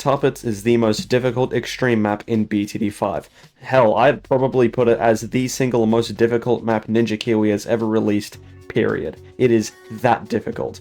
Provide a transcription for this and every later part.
Tar Pits is the most difficult extreme map in BTD5. Hell, I'd probably put it as the single most difficult map Ninja Kiwi has ever released, period. It is that difficult.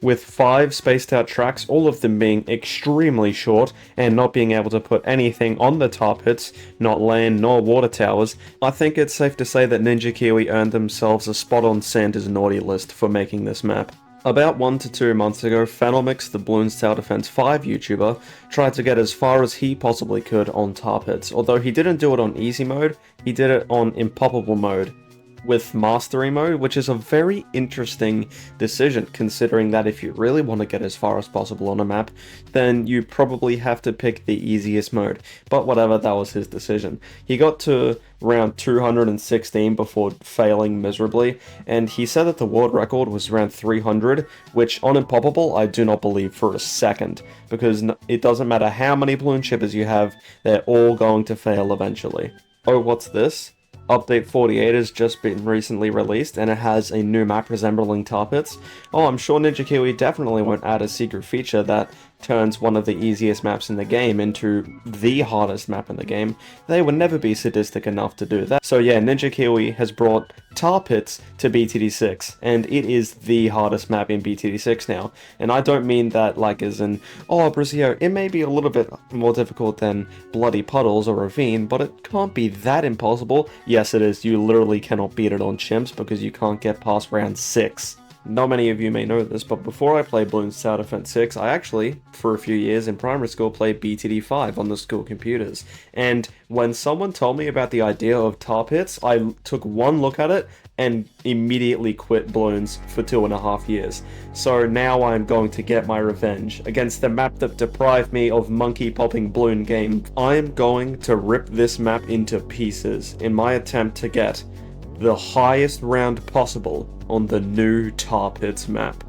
With 5 spaced out tracks, all of them being extremely short, and not being able to put anything on the tar pits, not land nor water towers, I think it's safe to say that Ninja Kiwi earned themselves a spot on Santa's naughty list for making this map. About 1 to 2 months ago, Fenelmix, the Bloons Tower Defense 5 YouTuber, tried to get as far as he possibly could on tar pits. Although he didn't do it on easy mode, he did it on impoppable mode with mastery mode, which is a very interesting decision, considering that if you really want to get as far as possible on a map, then you probably have to pick the easiest mode. But whatever, that was his decision. He got to round 216 before failing miserably, and he said that the world record was around 300, which on impoppable I do not believe for a second, because it doesn't matter how many balloon chippers you have, they're all going to fail eventually. Oh, what's this? Update 48 has just been recently released, and it has a new map resembling tar pits. Oh, I'm sure Ninja Kiwi definitely won't add a secret feature that turns one of the easiest maps in the game into the hardest map in the game. They would never be sadistic enough to do that. So yeah, Ninja Kiwi has brought tar pits to BTD6, and it is the hardest map in BTD6 now. And I don't mean that like as in, oh Brazio, it may be a little bit more difficult than Bloody Puddles or Ravine, but it can't be that impossible. Yes it is, you literally cannot beat it on chimps because you can't get past round 6. Not many of you may know this, but before I played Bloons Tower Defense 6, I actually, for a few years in primary school, played BTD5 on the school computers. And when someone told me about the idea of tar pits, I took one look at it and immediately quit Bloons for 2.5 years. So now I'm going to get my revenge against the map that deprived me of monkey-popping balloon game. I'm going to rip this map into pieces in my attempt to get the highest round possible on the new Tar Pits map.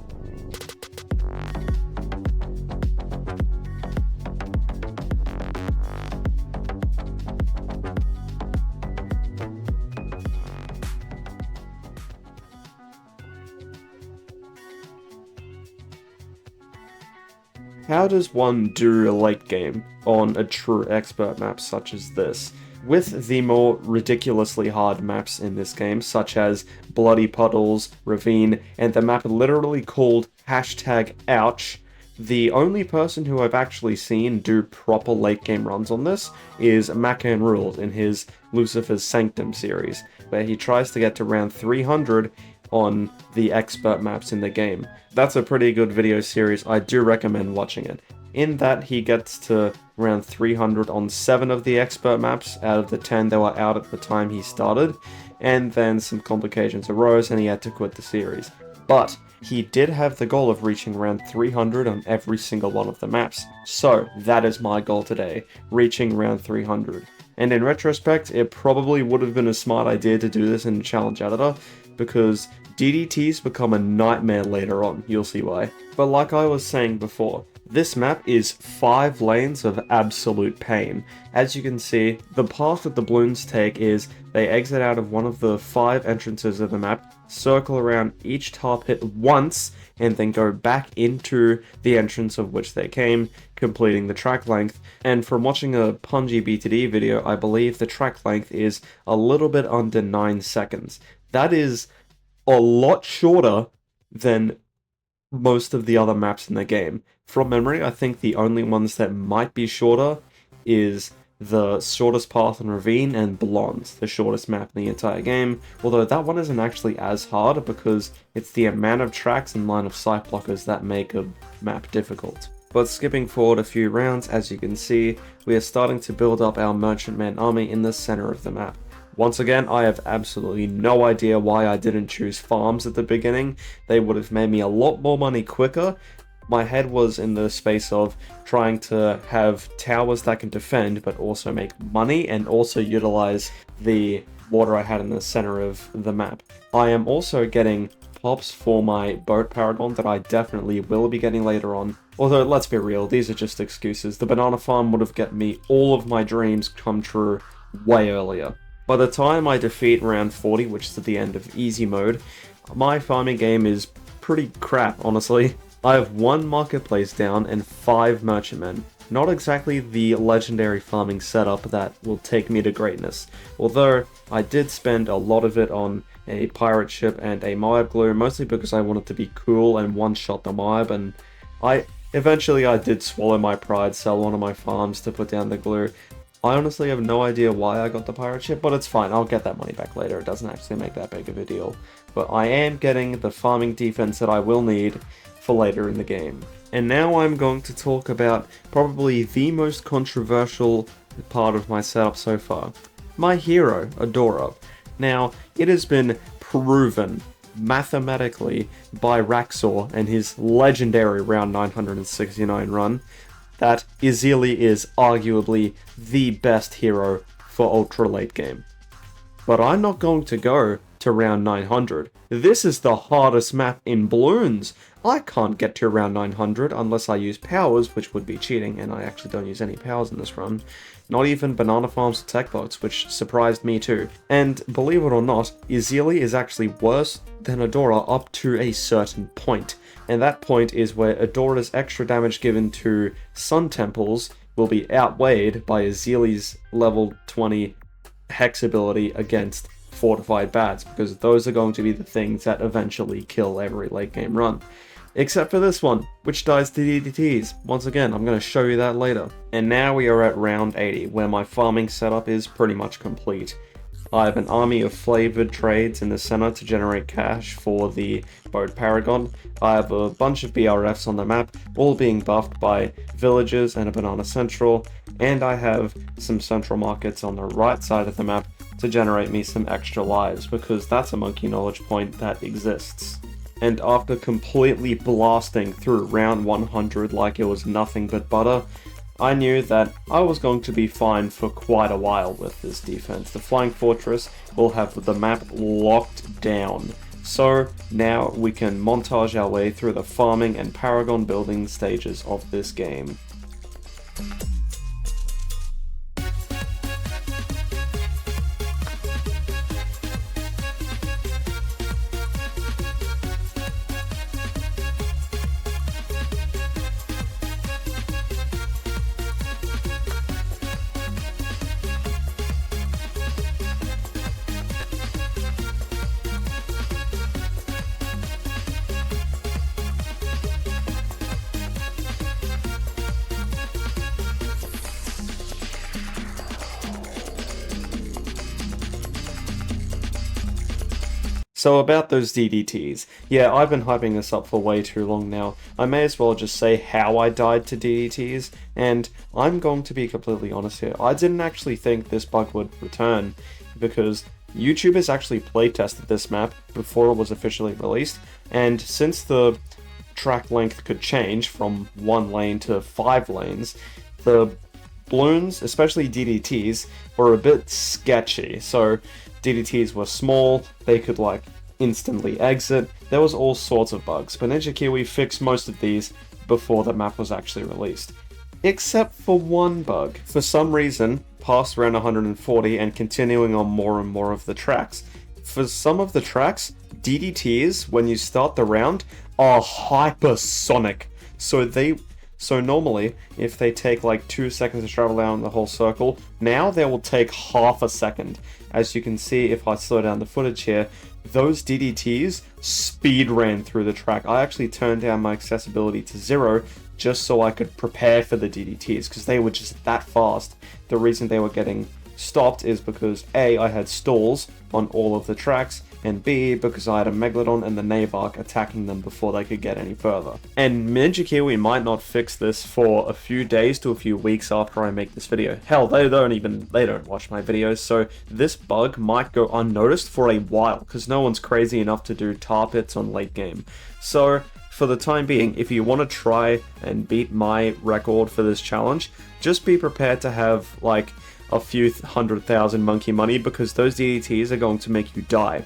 How does one do a late game on a true expert map such as this? With the more ridiculously hard maps in this game, such as Bloody Puddles, Ravine, and the map literally called #ouch, the only person who I've actually seen do proper late game runs on this is Macan Ruled in his Lucifer's Sanctum series, where he tries to get to round 300 on the expert maps in the game. That's a pretty good video series, I do recommend watching it. In that, he gets to around 300 on 7 of the expert maps out of the 10 that were out at the time he started, and then some complications arose and he had to quit the series. But he did have the goal of reaching around 300 on every single one of the maps. So that is my goal today, reaching around 300. And in retrospect, it probably would have been a smart idea to do this in Challenge Editor, because DDTs become a nightmare later on, you'll see why. But like I was saying before, this map is 5 lanes of absolute pain. As you can see, the path that the balloons take is they exit out of one of the 5 entrances of the map, circle around each tar pit once, and then go back into the entrance of which they came, completing the track length. And from watching a Punji BTD video, I believe the track length is a little bit under 9 seconds. That is a lot shorter than most of the other maps in the game. From memory, I think the only ones that might be shorter is the shortest path in Ravine and Blonde, the shortest map in the entire game, although that one isn't actually as hard because it's the amount of tracks and line of sight blockers that make a map difficult. But skipping forward a few rounds, as you can see, we are starting to build up our merchantman army in the center of the map. Once again, I have absolutely no idea why I didn't choose farms at the beginning. They would have made me a lot more money quicker. My head was in the space of trying to have towers that can defend, but also make money and also utilize the water I had in the center of the map. I am also getting pops for my boat paragon that I definitely will be getting later on. Although, let's be real, these are just excuses. The banana farm would have get me all of my dreams come true way earlier. By the time I defeat round 40, which is at the end of easy mode, my farming game is pretty crap, honestly. I have 1 marketplace down and 5 merchantmen. not exactly the legendary farming setup that will take me to greatness. Although, I did spend a lot of it on a pirate ship and a Moab glue, mostly because I wanted to be cool and one-shot the Moab, and eventually I did swallow my pride, sell one of my farms to put down the glue. I honestly have no idea why I got the pirate ship, but it's fine, I'll get that money back later, it doesn't actually make that big of a deal. But I am getting the farming defense that I will need for later in the game. And now I'm going to talk about probably the most controversial part of my setup so far. My hero, Adora. Now, it has been proven mathematically by Raxor and his legendary round 969 run that Izili is arguably the best hero for ultra late game. But I'm not going to go to round 900. This is the hardest map in Bloons. I can't get to round 900 unless I use powers, which would be cheating, and I actually don't use any powers in this run. Not even banana farms or tech bots, which surprised me too. And believe it or not, Izili is actually worse than Adora up to a certain point. And that point is where Adora's extra damage given to Sun Temples will be outweighed by Izili's level 20 Hex ability against Fortified Bats, because those are going to be the things that eventually kill every late game run. Except for this one, which dies to DDTs. Once again, I'm going to show you that later. And now we are at round 80, where my farming setup is pretty much complete. I have an army of flavored trades in the center to generate cash for the Boat Paragon. I have a bunch of BRFs on the map, all being buffed by villagers and a Banana Central, and I have some central markets on the right side of the map to generate me some extra lives, because that's a monkey knowledge point that exists. And after completely blasting through round 100 like it was nothing but butter, I knew that I was going to be fine for quite a while with this defense. The Flying Fortress will have the map locked down. So now we can montage our way through the farming and Paragon building stages of this game. So about those DDTs, yeah, I've been hyping this up for way too long now. I may as well just say how I died to DDTs, and I'm going to be completely honest here. I didn't actually think this bug would return, because YouTubers actually playtested this map before it was officially released, and since the track length could change from 1 lane to 5 lanes, the balloons, especially DDTs, were a bit sketchy. So DDTs were small, they could like instantly exit, there was all sorts of bugs, but Ninja Kiwi fixed most of these before the map was actually released. Except for one bug. For some reason, past round 140 and continuing on more and more of the tracks, for some of the tracks, DDTs, when you start the round, are hypersonic. So normally, if they take like 2 seconds to travel down the whole circle, now they will take half a second. As you can see, if I slow down the footage here, those DDTs speed ran through the track. I actually turned down my accessibility to 0 just so I could prepare for the DDTs, because they were just that fast. The reason they were getting stopped is because A, I had stalls on all of the tracks, and B, because I had a Megalodon and the Navark attacking them before they could get any further. And Ninja Kiwi might not fix this for a few days to a few weeks after I make this video. Hell, they don't watch my videos, so this bug might go unnoticed for a while, because no one's crazy enough to do tar pits on late game. So, for the time being, if you want to try and beat my record for this challenge, just be prepared to have, like, a few 100,000 monkey money, because those DDTs are going to make you die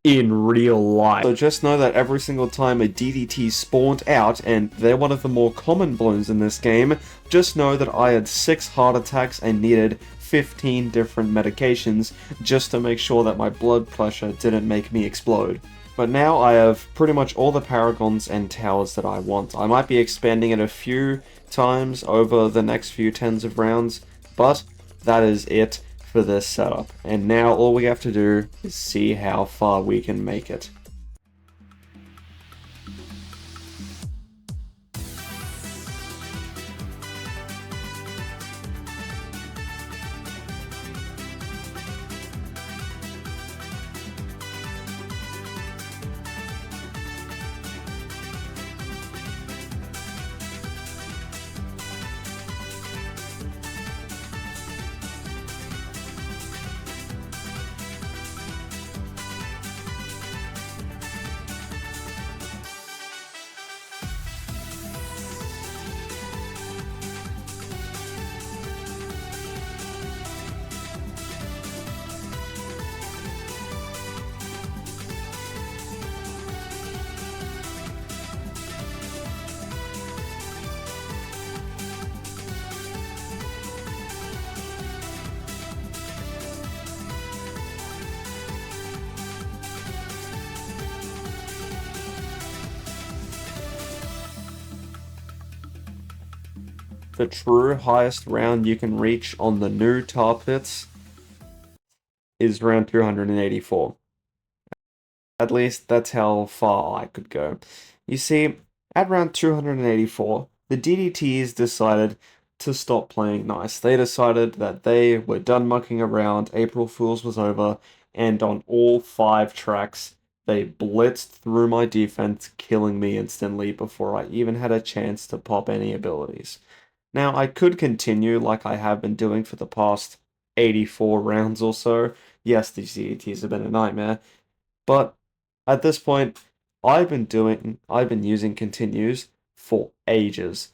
in real life. So just know that every single time a DDT spawned out, and they're one of the more common balloons in this game, just know that I had 6 heart attacks and needed 15 different medications just to make sure that my blood pressure didn't make me explode. But now I have pretty much all the paragons and towers that I want. I might be expanding it a few times over the next few tens of rounds, but that is it for this setup. And now all we have to do is see how far we can make it. The true highest round you can reach on the new tar pits is round 284. At least that's how far I could go. You see, at round 284, the DDTs decided to stop playing nice. They decided that they were done mucking around, April Fool's was over, and on all 5 tracks, they blitzed through my defense, killing me instantly before I even had a chance to pop any abilities. Now, I could continue like I have been doing for the past 84 rounds or so. Yes, these DDTs have been a nightmare, but at this point, I've been using continues for ages.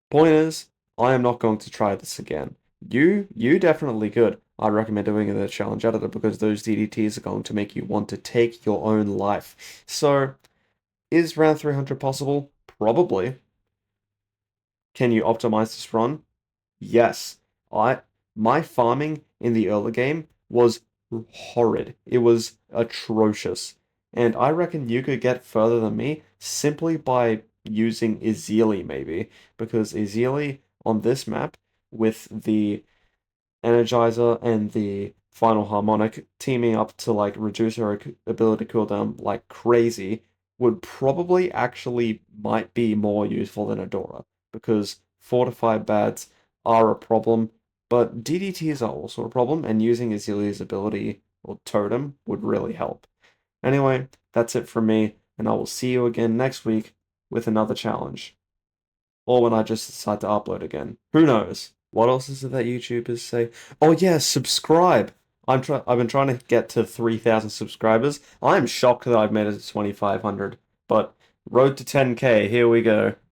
Point is, I am not going to try this again. You definitely could. I recommend doing it in the challenge editor because those DDTs are going to make you want to take your own life. So, is round 300 possible? Probably. Can you optimize this run? Yes. My farming in the early game was horrid. It was atrocious. And I reckon you could get further than me simply by using Ezeli maybe. Because Ezeli on this map with the Energizer and the Final Harmonic teaming up to like reduce her ability cooldown like crazy would probably actually might be more useful than Adora because fortified bats are a problem, but DDTs are also a problem, and using Azilia's ability or totem would really help. Anyway, that's it from me, and I will see you again next week with another challenge. Or when I just decide to upload again. Who knows? What else is it that YouTubers say? Oh yeah, subscribe! I've been trying to get to 3,000 subscribers. I'm shocked that I've made it to 2,500. But road to 10K, here we go.